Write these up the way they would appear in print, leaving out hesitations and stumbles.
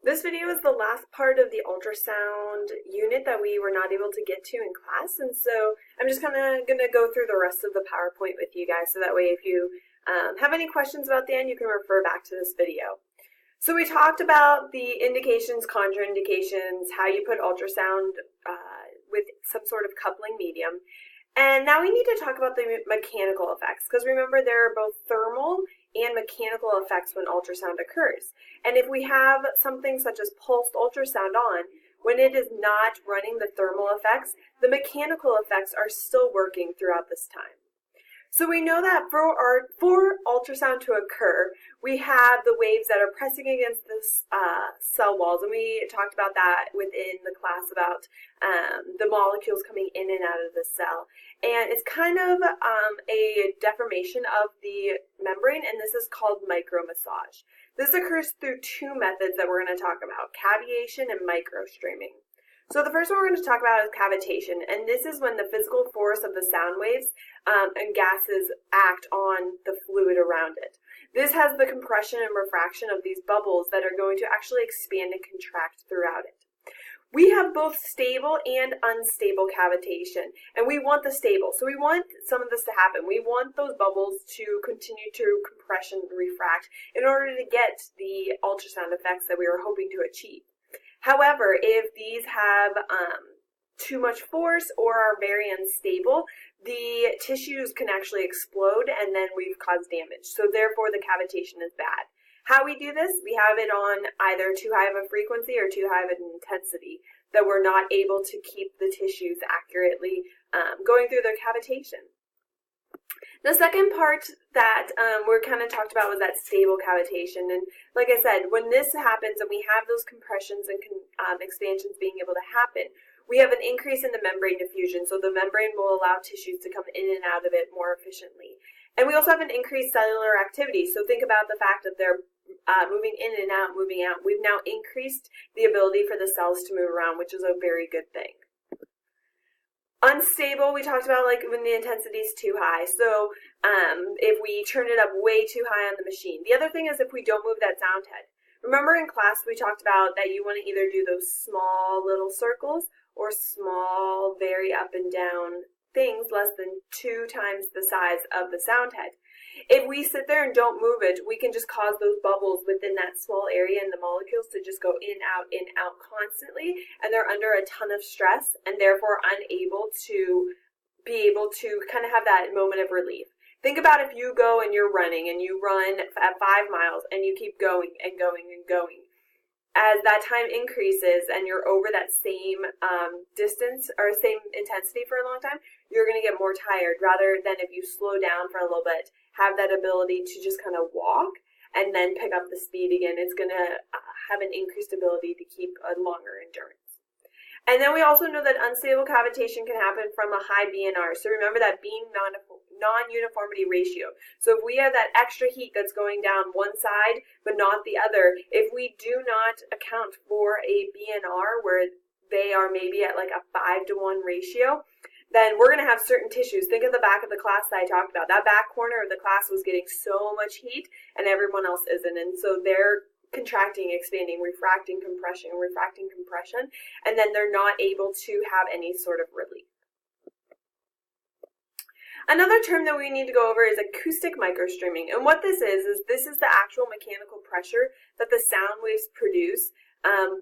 This video is the last part of the ultrasound unit that we were not able to get to in class, and so I'm just kind of going to go through the rest of the PowerPoint with you guys, so that way if you have any questions about the end, you can refer back to this video. So we talked about the indications, contraindications, how you put ultrasound with some sort of coupling medium. And now we need to talk about the mechanical effects, because remember there are both thermal and mechanical effects when ultrasound occurs. And if we have something such as pulsed ultrasound on, when it is not running the thermal effects, the mechanical effects are still working throughout this time. So we know that for ultrasound to occur, we have the waves that are pressing against this cell walls, and we talked about that within the class about the molecules coming in and out of the cell. And it's kind of a deformation of the membrane, and this is called micromassage. This occurs through two methods that we're going to talk about, cavitation and microstreaming. So the first one we're going to talk about is cavitation, and this is when the physical force of the sound waves and gases act on the fluid around it. This has the compression and refraction of these bubbles that are going to actually expand and contract throughout it. We have both stable and unstable cavitation, and we want the stable. So we want some of this to happen. We want those bubbles to continue to compress and refract in order to get the ultrasound effects that we were hoping to achieve. However, if these have too much force or are very unstable, the tissues can actually explode, and then we've caused damage. So therefore, the cavitation is bad. How we do this, we have it on either too high of a frequency or too high of an intensity, that we're not able to keep the tissues accurately going through their cavitation. The second part that we're kind of talked about was that stable cavitation. And like I said, when this happens and we have those compressions and expansions being able to happen, we have an increase in the membrane diffusion. So the membrane will allow tissues to come in and out of it more efficiently. And we also have an increased cellular activity. So think about the fact that they're moving in and out, moving out. We've now increased the ability for the cells to move around, which is a very good thing. Unstable, we talked about like when the intensity is too high. So if we turn it up way too high on the machine. The other thing is if we don't move that sound head. Remember in class we talked about that you want to either do those small little circles or small, very up and down things less than 2 times the size of the sound head. If we sit there and don't move it, we can just cause those bubbles within that small area in the molecules to just go in, out constantly, and they're under a ton of stress and therefore unable to be able to kind of have that moment of relief. Think about if you go and you're running and you run at 5 miles and you keep going and going and going. As that time increases and you're over that same distance or same intensity for a long time, you're going to get more tired, rather than if you slow down for a little bit, have that ability to just kind of walk and then pick up the speed again. It's going to have an increased ability to keep a longer endurance. And then we also know that unstable cavitation can happen from a high BNR. So remember that being non-uniformity ratio. So if we have that extra heat that's going down one side but not the other, if we do not account for a BNR where they are maybe at like a 5-to-1 ratio, then we're going to have certain tissues. Think of the back of the class that I talked about. That back corner of the class was getting so much heat and everyone else isn't. And so they're contracting, expanding, refracting, compression, and then they're not able to have any sort of relief. Another term that we need to go over is acoustic microstreaming. And what this is the actual mechanical pressure that the sound waves produce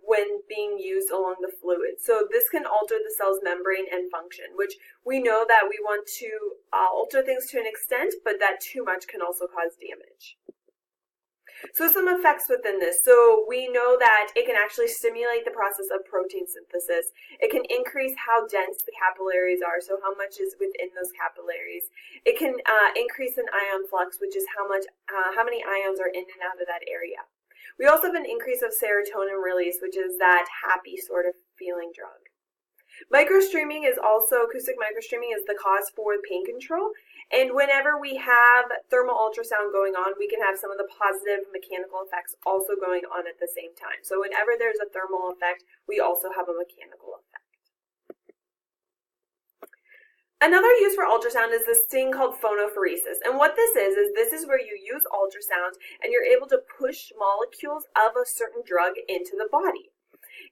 when being used along the fluid. So this can alter the cell's membrane and function, which we know that we want to alter things to an extent, but that too much can also cause damage. So some effects within this. So we know that it can actually stimulate the process of protein synthesis. It can increase how dense the capillaries are, so how much is within those capillaries. It can increase an ion flux, which is how many ions are in and out of that area. We also have an increase of serotonin release, which is that happy sort of feeling drug. Microstreaming is also, acoustic microstreaming is the cause for pain control. And whenever we have thermal ultrasound going on, we can have some of the positive mechanical effects also going on at the same time. So whenever there's a thermal effect, we also have a mechanical effect. Another use for ultrasound is this thing called phonophoresis. And what this is where you use ultrasound and you're able to push molecules of a certain drug into the body.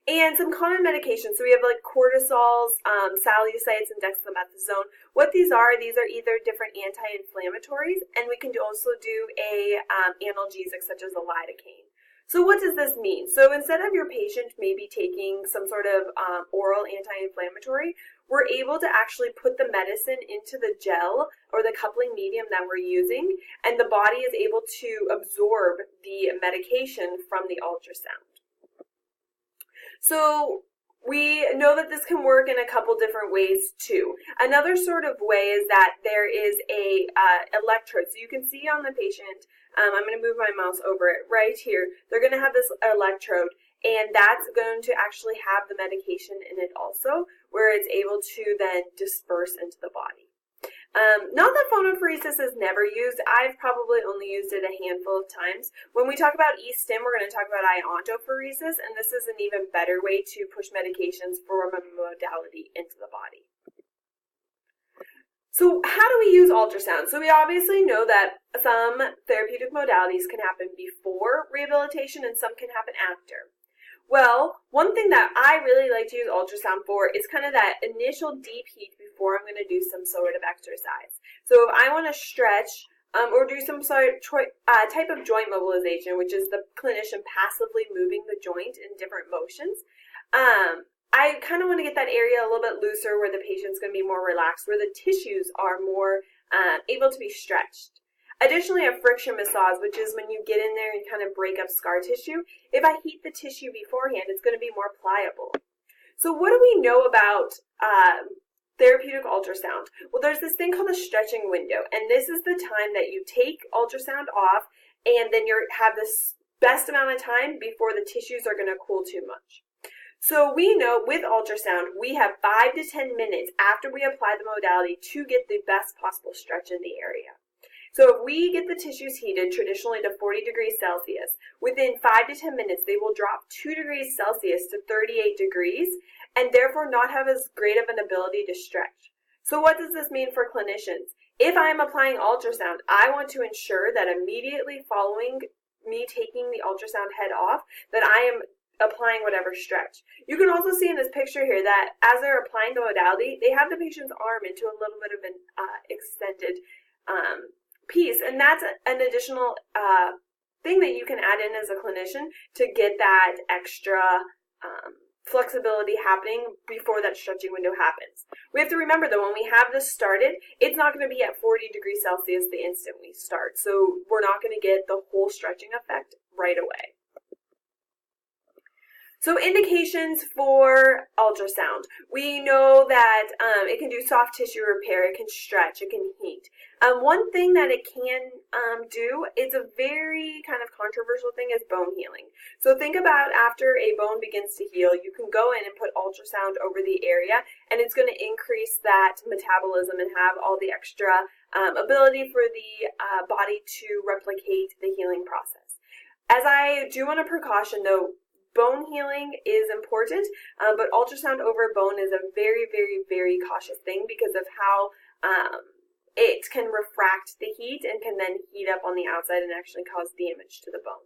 And some common medications, so we have like cortisols, salicites, and dexamethasone. What these are either different anti-inflammatories, and we can also do analgesic such as a lidocaine. So what does this mean? So instead of your patient maybe taking some sort of oral anti-inflammatory, we're able to actually put the medicine into the gel or the coupling medium that we're using, and the body is able to absorb the medication from the ultrasound. So we know that this can work in a couple different ways too. Another sort of way is that there is a electrode. So you can see on the patient, I'm going to move my mouse over it right here. They're going to have this electrode, and that's going to actually have the medication in it also, where it's able to then disperse into the body. Not that phonophoresis is never used. I've probably only used it a handful of times. When we talk about e-stim, we're going to talk about iontophoresis, and this is an even better way to push medications from a modality into the body. So how do we use ultrasound? So we obviously know that some therapeutic modalities can happen before rehabilitation and some can happen after. Well, one thing that I really like to use ultrasound for is kind of that initial deep heat before I'm going to do some sort of exercise. So if I want to stretch or do some sort of type of joint mobilization, which is the clinician passively moving the joint in different motions, I kind of want to get that area a little bit looser where the patient's going to be more relaxed, where the tissues are more able to be stretched. Additionally, a friction massage, which is when you get in there and kind of break up scar tissue. If I heat the tissue beforehand, it's going to be more pliable. So what do we know about therapeutic ultrasound? Well, there's this thing called a stretching window, and this is the time that you take ultrasound off, and then you have this best amount of time before the tissues are going to cool too much. So we know with ultrasound, we have 5 to 10 minutes after we apply the modality to get the best possible stretch in the area. So if we get the tissues heated traditionally to 40 degrees Celsius, within 5 to 10 minutes, they will drop 2 degrees Celsius to 38 degrees and therefore not have as great of an ability to stretch. So what does this mean for clinicians? If I am applying ultrasound, I want to ensure that immediately following me taking the ultrasound head off, that I am applying whatever stretch. You can also see in this picture here that as they're applying the modality, they have the patient's arm into a little bit of an extended piece, and that's an additional thing that you can add in as a clinician to get that extra flexibility happening before that stretching window happens. We have to remember though, when we have this started, it's not going to be at 40 degrees Celsius the instant we start, so we're not going to get the whole stretching effect right away. So indications for ultrasound. We know that it can do soft tissue repair, it can stretch, it can heat. One thing that it can do, it's a very kind of controversial thing, is bone healing. So think about after a bone begins to heal, you can go in and put ultrasound over the area, and it's going to increase that metabolism and have all the extra ability for the body to replicate the healing process. As I do want a precaution though, bone healing is important, but ultrasound over bone is a very, very, very cautious thing because of how it can refract the heat and can then heat up on the outside and actually cause damage to the bone.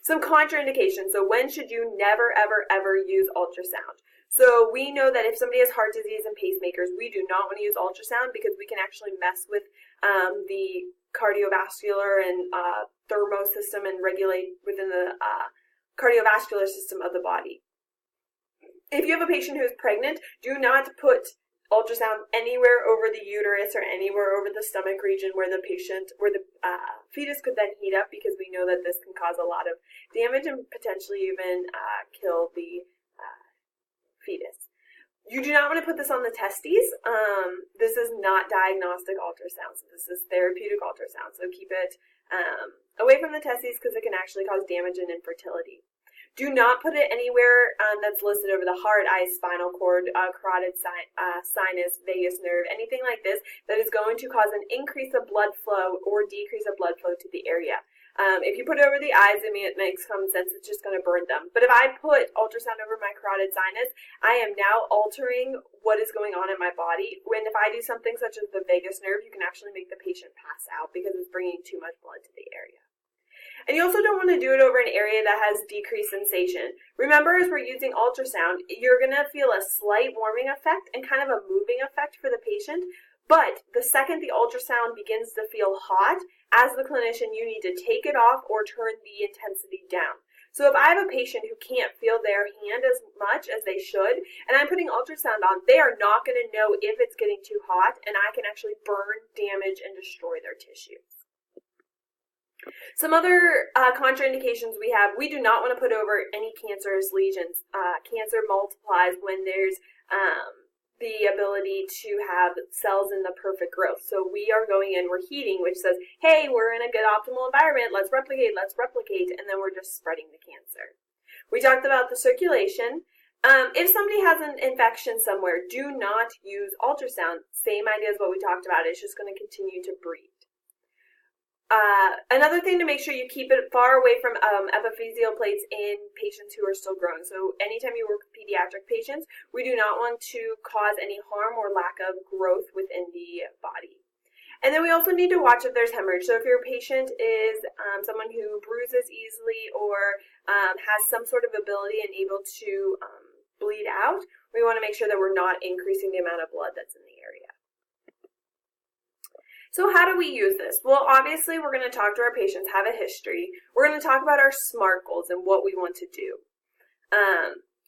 Some contraindications. So when should you never, ever, ever use ultrasound? So we know that if somebody has heart disease and pacemakers, we do not want to use ultrasound because we can actually mess with the cardiovascular and thermo system and regulate within the cardiovascular system of the body. If you have a patient who is pregnant, do not put ultrasound anywhere over the uterus or anywhere over the stomach region where the fetus could then heat up, because we know that this can cause a lot of damage and potentially even kill the fetus. You do not want to put this on the testes. This is not diagnostic ultrasound. So this is therapeutic ultrasound. So keep it away from the testes because it can actually cause damage and infertility. Do not put it anywhere that's listed over the heart, eye, spinal cord, carotid sinus, vagus nerve, anything like this that is going to cause an increase of blood flow or decrease of blood flow to the area. If you put it over the eyes, I mean, it makes common sense, it's just going to burn them. But if I put ultrasound over my carotid sinus, I am now altering what is going on in my body. When if I do something such as the vagus nerve, you can actually make the patient pass out because it's bringing too much blood to the area. And you also don't want to do it over an area that has decreased sensation. Remember, as we're using ultrasound, you're going to feel a slight warming effect and kind of a moving effect for the patient. But the second the ultrasound begins to feel hot, as the clinician, you need to take it off or turn the intensity down. So if I have a patient who can't feel their hand as much as they should, and I'm putting ultrasound on, they are not going to know if it's getting too hot, and I can actually burn, damage, and destroy their tissues. Some other contraindications we have, we do not want to put over any cancerous lesions. Cancer multiplies when there's the ability to have cells in the perfect growth. So we are going in, we're heating, which says, hey, we're in a good optimal environment, let's replicate, and then we're just spreading the cancer. We talked about the circulation. If somebody has an infection somewhere, do not use ultrasound. Same idea as what we talked about, it's just going to continue to breed. Another thing to make sure you keep it far away from epiphyseal plates in patients who are still growing. So anytime you work with pediatric patients, we do not want to cause any harm or lack of growth within the body. And then we also need to watch if there's hemorrhage. So if your patient is someone who bruises easily or has some sort of ability and able to bleed out, we want to make sure that we're not increasing the amount of blood that's in the area. So how do we use this? Well, obviously, we're going to talk to our patients, have a history. We're going to talk about our SMART goals and what we want to do.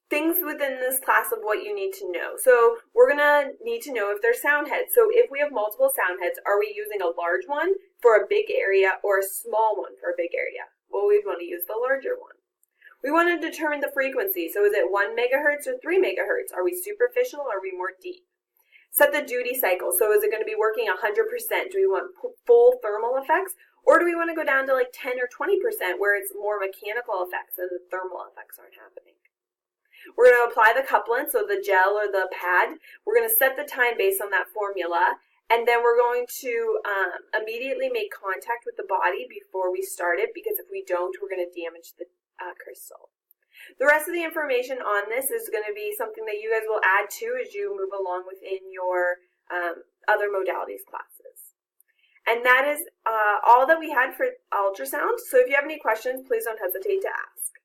Things within this class of what you need to know. So we're going to need to know if there's sound heads. So if we have multiple sound heads, are we using a large one for a big area or a small one for a big area? Well, we'd want to use the larger one. We want to determine the frequency. So is it 1 megahertz or 3 megahertz? Are we superficial or are we more deep? Set the duty cycle. So is it going to be working 100%? Do we want full thermal effects? Or do we want to go down to like 10 or 20% where it's more mechanical effects and the thermal effects aren't happening? We're going to apply the couplant, so the gel or the pad. We're going to set the time based on that formula. And then we're going to immediately make contact with the body before we start it, because if we don't, we're going to damage the crystal. The rest of the information on this is going to be something that you guys will add to as you move along within your other modalities classes. And that is all that we had for ultrasound. So if you have any questions, please don't hesitate to ask.